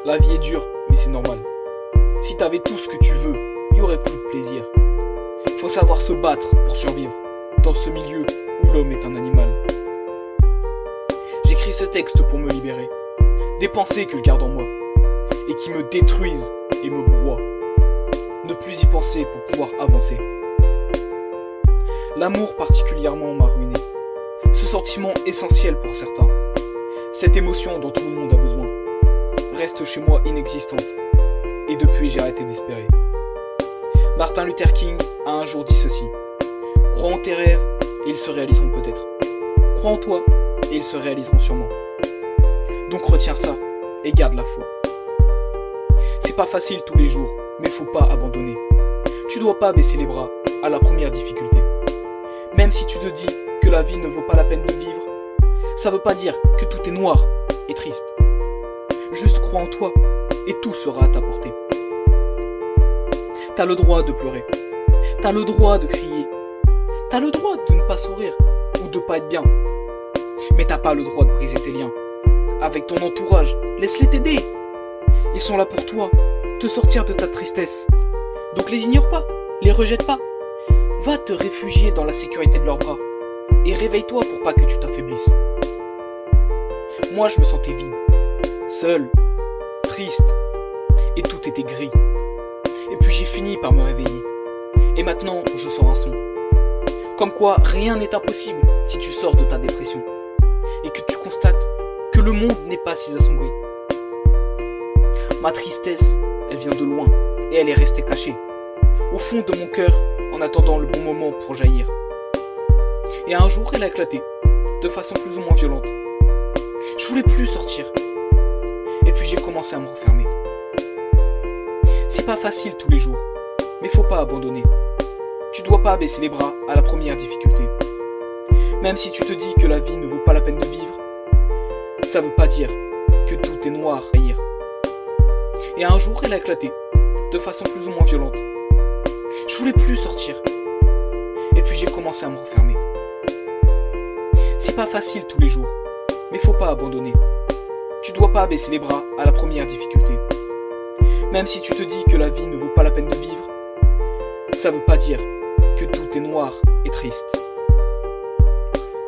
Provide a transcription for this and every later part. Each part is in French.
La vie est dure, mais c'est normal. Si t'avais tout ce que tu veux, il y aurait plus de plaisir. Faut savoir se battre pour survivre, dans ce milieu où l'homme est un animal. J'écris ce texte pour me libérer, des pensées que je garde en moi, et qui me détruisent et me broient. Ne plus y penser pour pouvoir avancer. L'amour particulièrement m'a ruiné. Ce sentiment essentiel pour certains. Cette émotion dont tout le monde a besoin. Reste chez moi inexistante. Et depuis j'ai arrêté d'espérer. Martin Luther King a un jour dit ceci. Crois en tes rêves et ils se réaliseront peut-être. Crois en toi et ils se réaliseront sûrement. Donc retiens ça et garde la foi. C'est pas facile tous les jours, mais faut pas abandonner. Tu dois pas baisser les bras à la première difficulté. Même si tu te dis que la vie ne vaut pas la peine de vivre, ça veut pas dire que tout est noir et triste. Juste crois en toi et tout sera à ta portée. T'as le droit de pleurer, t'as le droit de crier, t'as le droit de ne pas sourire ou de pas être bien. Mais t'as pas le droit de briser tes liens. Avec ton entourage, laisse-les t'aider. Ils sont là pour toi, te sortir de ta tristesse. Donc les ignore pas, les rejette pas. Va te réfugier dans la sécurité de leurs bras. Et réveille-toi pour pas que tu t'affaiblisses. Moi je me sentais vide, seul, triste, et tout était gris. Et puis j'ai fini par me réveiller. Et maintenant je sors un son. Comme quoi rien n'est impossible si tu sors de ta dépression. Et que tu constates que le monde n'est pas si assombri. Ma tristesse, elle vient de loin et elle est restée cachée, au fond de mon cœur, en attendant le bon moment pour jaillir. Et un jour, elle a éclaté, de façon plus ou moins violente. Je voulais plus sortir. Et puis j'ai commencé à me refermer. C'est pas facile tous les jours, mais faut pas abandonner. Tu dois pas baisser les bras à la première difficulté. Même si tu te dis que la vie ne vaut pas la peine de vivre, ça veut pas dire que tout est noir à haïr. Et un jour, elle a éclaté, de façon plus ou moins violente. Je voulais plus sortir. Et puis j'ai commencé à me refermer. C'est pas facile tous les jours, mais faut pas abandonner. Tu dois pas baisser les bras à la première difficulté. Même si tu te dis que la vie ne vaut pas la peine de vivre, ça veut pas dire que tout est noir et triste.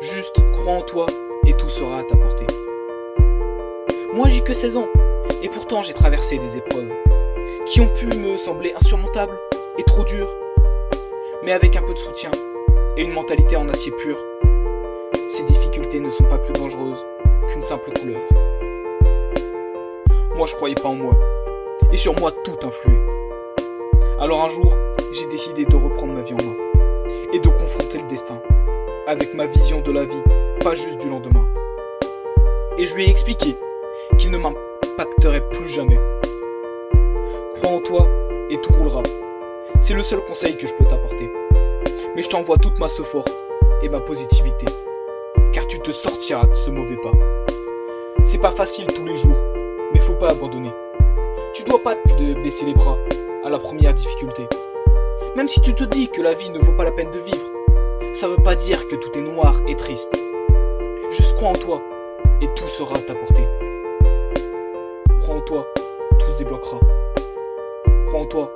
Juste crois en toi et tout sera à ta portée. Moi j'ai que 16 ans. Et pourtant j'ai traversé des épreuves qui ont pu me sembler insurmontables et trop dures. Mais avec un peu de soutien et une mentalité en acier pur, ces difficultés ne sont pas plus dangereuses qu'une simple couleuvre. Moi je croyais pas en moi, et sur moi tout influait. Alors un jour, j'ai décidé de reprendre ma vie en main et de confronter le destin avec ma vision de la vie, pas juste du lendemain. Et je lui ai expliqué qu'il ne m'impacterait plus jamais. Crois en toi et tout roulera. C'est le seul conseil que je peux t'apporter. Mais je t'envoie toute ma force et ma positivité, car tu te sortiras de ce mauvais pas. C'est pas facile tous les jours, mais faut pas abandonner. Tu dois pas te baisser les bras à la première difficulté. Même si tu te dis que la vie ne vaut pas la peine de vivre, ça veut pas dire que tout est noir et triste. Juste crois en toi et tout sera à ta portée. Crois en toi, tout se débloquera. Crois en toi,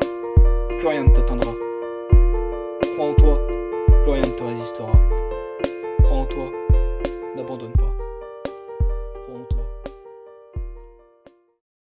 plus rien ne t'atteindra. Crois en toi, plus rien ne te résistera.